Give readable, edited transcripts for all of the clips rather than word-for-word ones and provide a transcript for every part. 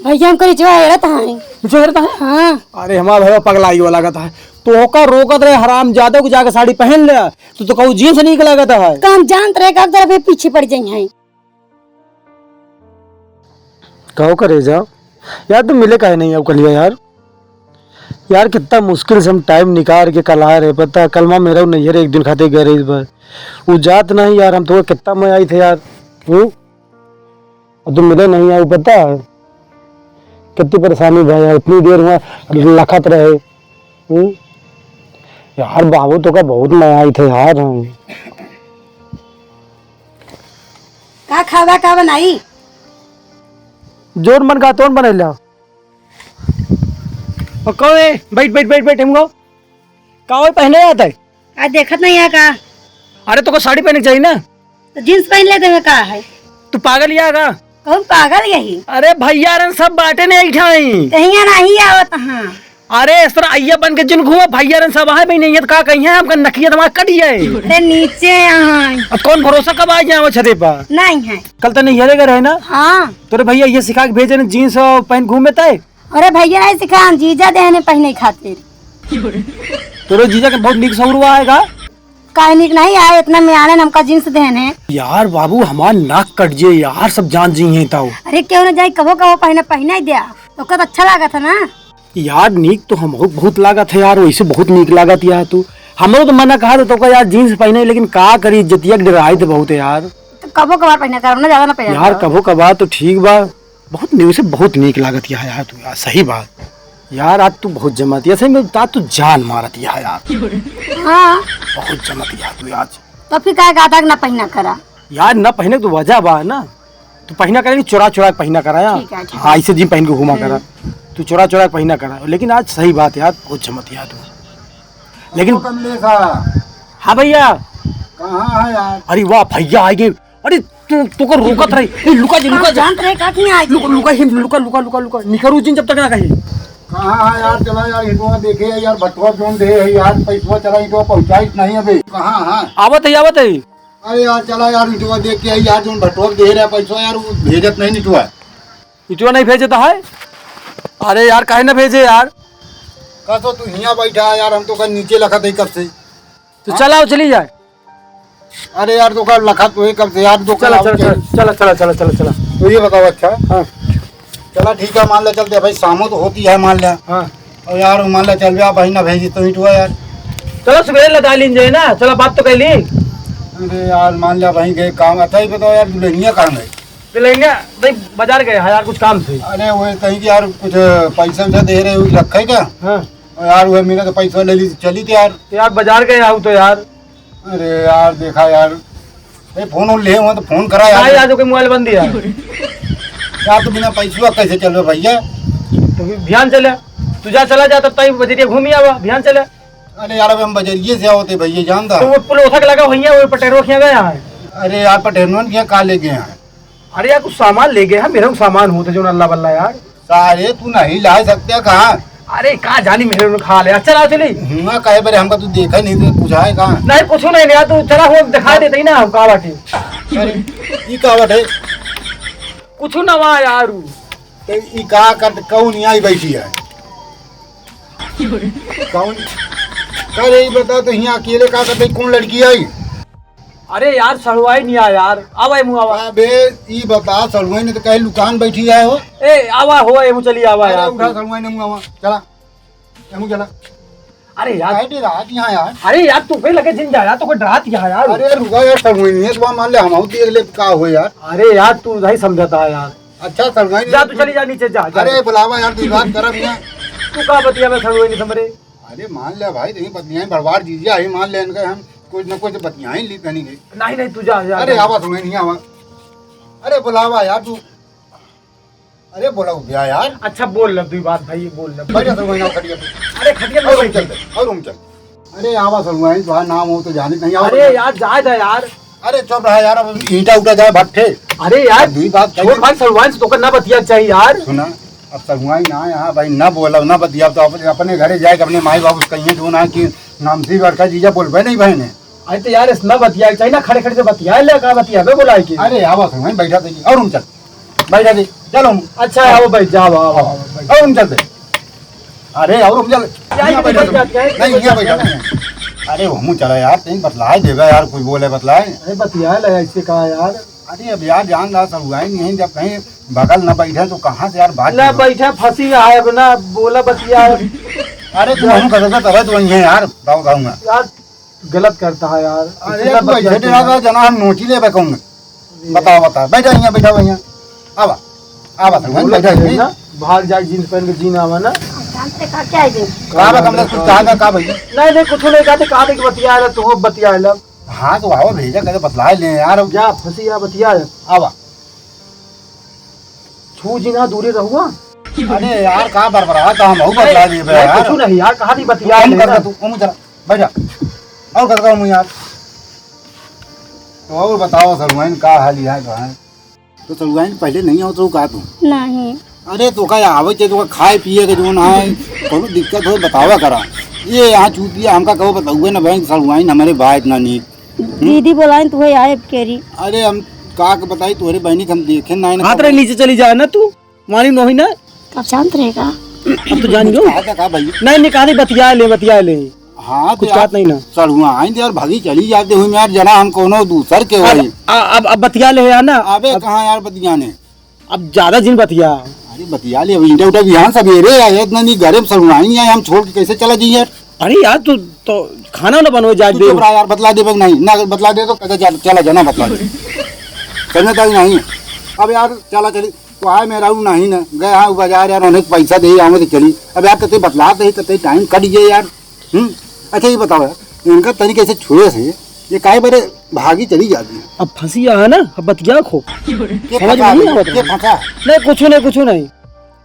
भैया हमको रिचवा हेरत है। जो हेरता है? हाँ। अरे हमारा भैया पगलाई वाला लगता है। तो का रोकत रहे हराम जादे को जाके साड़ी पहन ले तो कहू जींस नहीं लगता है। तो हम जानते रहे कब तरफ पीछे पड़ जाए। कहो करे जाओ यार, तुम मिले काहे नहीं अब कलिया यार। यार कितना मुश्किल से हम टाइम निकाल के कल आ रहे, पता कलमा मेरा नहीं है, एक दिन खाते गए रहे इस बार वो जात नहीं यार। हम तो कितना मैं आई थे यार और तुम मिले नहीं आए, पता है कितनी परेशानी भाई यार। इतनी देर वहाँ लखत रहे यार। बाबू तो का बहुत मैं आई थे यार। हम का खावा का बनाई जोर मन का तोड़ बने ला और कहो बैठ बैठ बैठ बैठ हमको कहो पहने आता है। आज देखत नहीं है का। अरे तो को साड़ी पहने चाहिए ना, तो जींस पहन लेते हुए का है। तू पागल या का? कौन पागल यही। अरे भैया रन सब बाटे नहीं ठाई कहीं नहीं आवत। हाँ अरे इस तरह अय्या बन के जिन घुआ भैया रन सब है भी नहीं है का कहीं है हमका नखिया दिमाग कट जाए। अरे नीचे यहाँ अब कौन भरोसा कब आ जाए छते पर। नहीं है। कल तो नहीं हरेगा रहे ना। हाँ तोरे भैया ये सिखा के भेजे जींस और पहन घूमे तय। अरे भैया नहीं सिखा जीजा देने पहने खातिर। तोरे जीजा के बहुत निक सौर हुआ है काहे निक नहीं आए इतना में आने हमका जींस देने। यार बाबू हमार नाक कट जे यार, सब जान जी है ताऊ। अरे क्यों न जाए कबो कबो पहने पहना ही दिया तो कद अच्छा लगा था ना यार। नीक तो हम बहुत लागत है यार, वैसे बहुत नीक लागत यार। तू हमरो तो मना कहा तो यार जींस पहने, लेकिन का करी इज्जतिया डराई तो बहुत है यार। तो कबो कबार पहना करो ना, ज्यादा ना पहना यार। कबो कबार तो ठीक बा, बहुत न्यू से बहुत नीक लागत यार तू यार। सही बात यार, आज तू बहुत जमत है सही में, तू जान मारत यार। हाँ बहुत जमत यार तू आज। तो फिर काय गादा ना पहना करा यार न पहने तो वजह बा ना, तू पहना करेगी चोरा चोरा पहना करा यार। हाँ ऐसे जी पहन के घुमा करा, तू चोरा चोरा पहना करा। लेकिन आज सही बात यार, बहुत जमत यार तू। लेकिन हाँ भैया कहाँ है यार? अरे वाह भैया आएंगे। अरे तू को रोकत रही लुका जी लुका जान रहे का नहीं आए लुका लुका हिम लुका लुका लुका लुका निकरू जिन जब तक ना कहे। कहाँ है यार? चला यार इटवा देखे यार, भटवा जोन दे है यार, पैसवा चला इटवा पहुँचाई नहीं अबे। कहाँ है? आवत है आवत है। अरे यार चला यार इटवा देख के यार, जोन भटवा दे रहा पैसवा यार वो भेजत नहीं इटवा। इटवा नहीं भेजे तो है। अरे यार काहे ना भेजे यार। कसो तू यहाँ बैठा है यार, हम तो कल नीचे लखा थे कब से। तो चला चली जाए। अरे यार तो कल लखा तो कब से यार, तो चला चला चला चला चला चला चला। तो ये बताओ। अच्छा हाँ चला ठीक है, मान ले चलते भाई, शामो तो होती है मान लिया। हाँ और यार मान ले चल गया भाई ना भेजी तो इटवा यार। चलो सवेरे लगा लीजिए ना, चलो बात तो कर ली। अरे यार मान लिया भाई गए काम। अच्छा ही बताओ यार, दुल्हनिया काम है लेंगे भाई, बाजार गए यार कुछ काम से। अरे वो कहीं कि यार कुछ पैसा वैसा दे रहे हो रखा है क्या? हाँ और यार वो मेरा तो पैसा ले ली चली थी यार। यार बाजार गए आओ तो यार। अरे यार देखा यार, फोन ले हुआ तो फोन करा यार। आज कोई मोबाइल बंद दिया यार तो बिना पैसा कैसे चल रहे भैया? तो ध्यान चले, तू जा चला जा तब तक बजरिया घूमी आवा, ध्यान चले। अरे यार अब हम बजरिए से आओते भैया जानता। तो वो पुल उठक लगा भैया, वो पटेरो खिया गया है। अरे यार पटेरवन क्या कहा ले गए हैं? अरे यार कुछ सामान ले गए हैं, मेरे को सामान होते जो अल्लाह बल्ला यार। सारे तू नहीं ला सकते कहाँ? अरे कहाँ जानी मेरे को खा ले। चला चली हुआ कहे बरे, हमका तू देखा नहीं तो पूछा है कहाँ? नहीं कुछ नहीं यार, तू चला हो दिखा देते ही ना हम कहा बाटी। अरे ये कहावत है कुछ ना वहाँ यार। तो ये कहा कर कौन यहाँ बैठी है? कौन करे बता तो यहाँ अकेले का करते कौन लड़की आई? अरे यार सड़वाई नहीं आया यार। आवा मुँह आवा। अबे ये बता सड़ुआई ने तो कहीं दुकान बैठी है हो। ए आवा हो ये चली आवा यार। उठा सड़ुआई ने मुँह चला मुँह चला। अरे यार रात यहाँ यार। अरे यार तू कहीं लगे जिन जाया तो कोई रात यहाँ यार। अरे रुका यार, सड़ुआई नहीं है तो मान ले हम देख ले का हो यार। अरे यार तू नहीं समझता है यार। अच्छा सड़ुआई जा तू चली जा नीचे जा। अरे बुलावा यार, तू बात कर यहाँ। तू कहा बतिया में सड़ुआई नहीं समझे। अरे मान ले भाई, तेरी बतियाएं बर्बाद दीजिए आई, मान ले इनका हम कुछ न कुछ बतियाएं ली कहीं गई। नहीं नहीं तू जा। अरे आवा तुम्हें नहीं आवा। अरे बुलावा यार तू। अरे बोला गया यार। अच्छा बोल ल तू बात भाई, बोल ल। बैठा सड़ुआई खटिया। अरे खटिया और चल और चल। अरे आवा सड़ुआई तुम्हारा नाम हो तो जाने नहीं। अरे यार जाए था यार। अरे चुप रहा यार, अब ईंटा उठा जाए भट्ठे। अरे यार दूसरी बात छोड़ भाई, सलवान से तो ना बतिया चाहिए यार। सुना अब सड़ुआई ना यहाँ भाई ना बोला ना बतिया तो अपने घरे जाए अपने माई बाबू कहीं ढूंढा कि नाम सी लड़का जीजा बोलबे नहीं बहने। अरे तो यार इस ना बतिया चाहिए ना, खड़े खड़े से बतिया ले का बतिया बे बोला कि। अरे आवा सड़ुआई बैठा थे और चल बैठा दे चलो अच्छा आओ भाई जाओ आओ आओ, बैठो। और हम चलते अरे और हम चल यहाँ बैठा तुम। नहीं यहाँ बैठा अरे हम चला यार कहीं बतलाए देगा यार कोई बोले बतलाए अरे बतिया लगा इससे कहा यार अरे अब यार जान रहा सब हुआ ही नहीं जब कहीं बगल न बैठे तो कहाँ से यार बात ना बैठा फंसी है अब ना बोला बतिया अरे तुम हम करता तब तो वही है यार बताओ कहूँगा यार गलत करता है यार अरे इतना तू बतिया ऐसे डरा जना हम नोची ले कहूँगा बताओ बता बैठा यहाँ बैठा वही आवा आवा बोला बैठा है ना, भाग जाए जीन्स पहन के जीना आवा ना जानते का क्या है कहा कमला कुछ कहा का भाई नहीं नहीं कुछ नहीं कहते कहा कि बतिया है तू बतिया है हाँ तो आओ भेजा कहते बतला ले यार जा फंसी या बतिया है आवा छू जीना दूरी रहुआ अरे यार कहाँ बरबरा तो हम बतला दिए बे यार कुछ नहीं यार कहा बतिया हम लेना। करता तू हम चला बैठा और करता हूँ यार तो और बताओ सलमान का हाल है कहाँ है तो सलमान पहले नहीं हो तो कहा तू नहीं अरे तो का आवे चे तो खाए पिए के जो ना है कोनो दिक्कत हो बतावा करा ये यहाँ चूतिया हमका कहो बताऊए ना बैंक सलमान हमारे भाई इतना नहीं दीदी बोलाई तो वही आए केरी अरे हम का के बताई तुम्हारी बहनी के हम देखे ना हाथ रे नीचे चली जाए ना तू मानी नहीं ना कब शांत रहेगा अब तो जान लो कहा भाई नहीं नहीं कहा बतिया ले हाँ कुछ बात नहीं ना सलुआ आइन यार भागी चली जाते हुए यार जना हम कोनो दूसर के वही अब बतिया ले यार ना अबे कहाँ यार बतियाने अब ज्यादा दिन बतिया अरे बतिया ले इंटा उठा बिहान सवेरे आए इतना नहीं घरे में सलुआ ही आए हम छोड़ के कैसे चला जाइए यार अरे यार तू तो खाना ना बनवा जाए तू चुप रहा यार बतला दे नहीं ना बतला दे तो कैसे चला जाना बतला दे करने तक नहीं अब यार चला चली तो आए मेरा नहीं ना गए हाँ बाजार यार उन्हें पैसा दे आवे तो चली अब यार कते बतला दे कते टाइम कट गए यार अच्छा ये बताओ यार इनका तरीके से छुए से ये काहे बारे भागी चली जाती है अब फंसी है ना अब बतिया खो समझ में नहीं आवत ये फंसा नहीं कुछ नहीं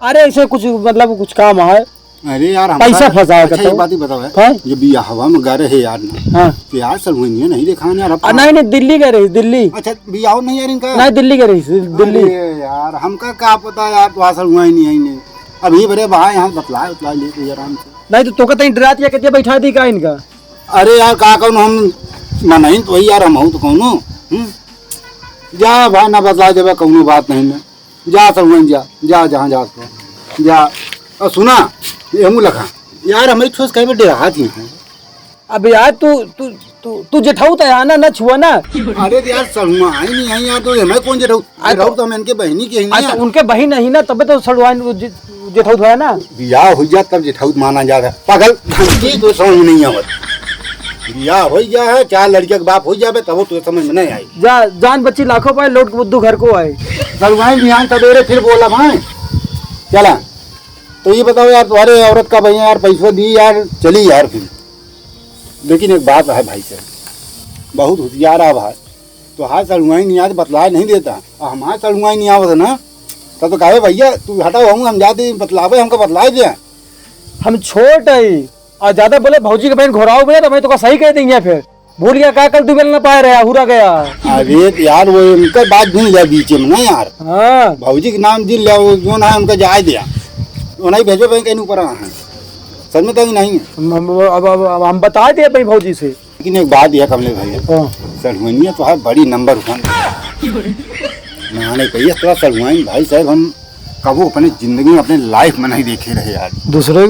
अरे ऐसे कुछ मतलब कुछ काम है अरे यार पैसा फंसा है अच्छा ये बात ही बताओ यार ये भी हवा में गए रहे यार ना हाँ तो यार सलमानिया नहीं देखा यार नहीं बिल्ली गए रही दिल्ली अच्छा बियाह नहीं यार इनका नहीं दिल्ली गए रही दिल्ली अरे यार हमका क्या पता यार तो असर हुआ ही नहीं आई नहीं अभी बड़े भाई यहाँ बतला ले तो आराम से नहीं तो तोका तई डरात या के बैठा दी का इनका अरे यार का कहूँ हम मनाई तो वही यार हम हूँ तो कहूँ जा भाई ना बतला देवे कहूँ बात नहीं ना जा सलमान जा जहाँ जा और सुना ये हम लखा यार हमारी ठोस कहीं पर डरा थी अब यार तू तू तू तू जेठाऊ तो यार ना छुआ ना अरे तो यार सलमा आई नहीं आई यार तो हमें कौन जेठाऊ तो हम इनके बहनी के ही नहीं अच्छा उनके बहन नहीं ना तबे तो सड़वाइन जेठाऊ है ना बियाह हो जाए तब जेठाऊ माना जाता पागल घंटी तो समझ नहीं आवत बियाह हो गया है चार लड़के के बाप हो जाए तब तो समझ में नहीं आई जा जान बच्ची लाखों पाए लौट के बुद्धू घर को आए सलमान बिहान सवेरे फिर बोला भाई चला तो ये बताओ यार तुम्हारे औरत का भैया यार पैसा दी यार चली यार फिर लेकिन एक बात है भाई से बहुत होशियार है भाई तो हाथ सलुआई नहीं आते बतलाए नहीं देता और हमारे सलुआई नहीं आवत ना तब तो कहे भैया तू हटाओ हम जाते बतलावे हमको बतलाए दे हम छोट है और ज्यादा बोले भौजी के बहन घोराओ भैया तो मैं तो सही कह देंगे फिर भूल गया का कल तू बेल ना पाए रहा हुरा गया अरे यार वो उनका बात गिन लिया बीच में ना यार हाँ भौजी के नाम गिन लिया वो जो ना उनका जाए दिया उन्हें भेजो भाई कहीं ऊपर है सच में तो नहीं है अब हम बता दिए भाई भौजी से लेकिन एक बात यह कमले भैया सलमानिया तो है बड़ी नंबर वन मैंने कही थोड़ा सलमान भाई साहब हम कबो अपने जिंदगी में अपने लाइफ में नहीं देखे रहे यार दूसरे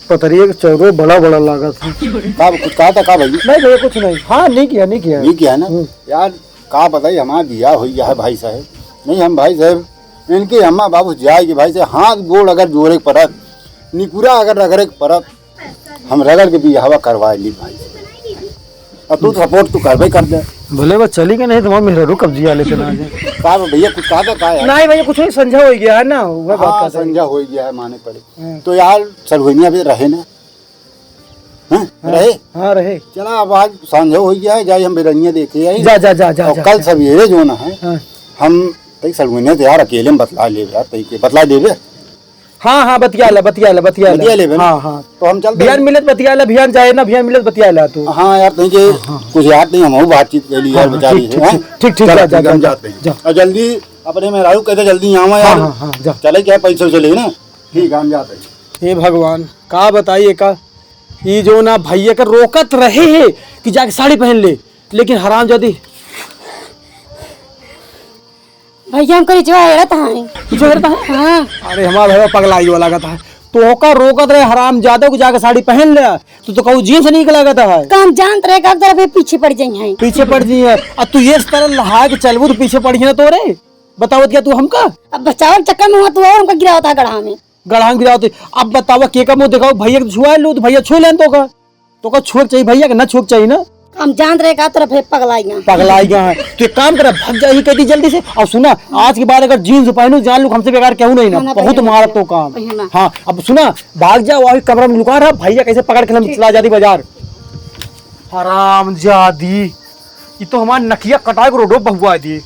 पतरिए के चौरो बड़ा लगा था का कुछ कहा था का भाई नहीं भैया कुछ नहीं हाँ नहीं किया नहीं किया ना यार का बताइए हमारा बियाह हो गया है भाई साहब नहीं हम भाई साहब इनके अम्मा बाबू जाएगी भाई साहब हाथ गोड़ अगर जोड़े परत निकुरा अगर रगड़े परत हम रगड़ के बियाह करवा ली भाई और तू सपोर्ट तू करवे कर दे भले बस चली गए नहीं तो वहाँ मेरा रुक कब्जिया लेके ना जाए का भैया कुछ कहा था का यार नहीं भैया कुछ नहीं समझा हो गया है ना वह बात हाँ का संजा हो गया है माने पड़े तो यार सलवनिया भी रहे ना हाँ रहे हाँ रहे चला अब आज सांझा हो गया है जाए हम बेरनिया देखे आई जा जा जा जा और कल सवेरे जो ना है हाँ हम तई सलवनिया तो यार अकेले में बतला ले यार तई के बतला देवे हाँ बतिया ले हाँ हाँ तो हम चल भियान मिलत बतिया ले भियान जाए ना भियान मिलत बतिया ले तू हाँ यार तई के कुछ याद नहीं हम बातचीत के लिए यार बेचारी है ठीक जा जाते हैं और जल्दी अपने में राहु कहते जल्दी आवा यार हाँ जा चले क्या पैसे चले ना ठीक है हम जाते हैं हे भगवान का बताइए का ये जो ना भैया का रोकत रहे है कि जाके साड़ी पहन ले लेकिन हराम जादी भैया हमको रिचवा रहता है। पीछे करता है। हाँ अरे हमारा भैया पगलाई वाला लगा था, तो का रोकत रहे हराम ज्यादा को जाके साड़ी पहन ले, तो कहू जीन्स नहीं लगा था है। काम जानत रहे का तरफ पीछे पड़ जाई है। पीछे पड़ जी है, अब तू ये इस तरह लहा के चलबू तो पीछे पड़ ना तो रे, बतावत क्या तू हमका अब बचाव चक्कर में हुआ तू और हमको गिरा होता गढ़ा में। गढ़ा गिरा होते। अब बतावा के का मुंह दिखाओ, भैया को छुआ लो तो भैया छू लेन तो का छुक चाहिए भैया के ना छुक चाहिए ना। काम जानत रहे का तरफ पगलाई गया। पगलाई गया है तो एक काम कर, भाग जा ही कहती जल्दी से। और सुना, आज के बाद अगर जीन्स पहनू जान लू हमसे बेकार क्यों नहीं ना, बहुत मारत तो काम। हाँ अब सुना, भाग जा वही कमरा में लुका रहा, भैया कैसे पकड़ के हम चला जाती बाजार। हराम जादी, ये तो हमारे नकिया कटाए को रोडो बहुआ दी।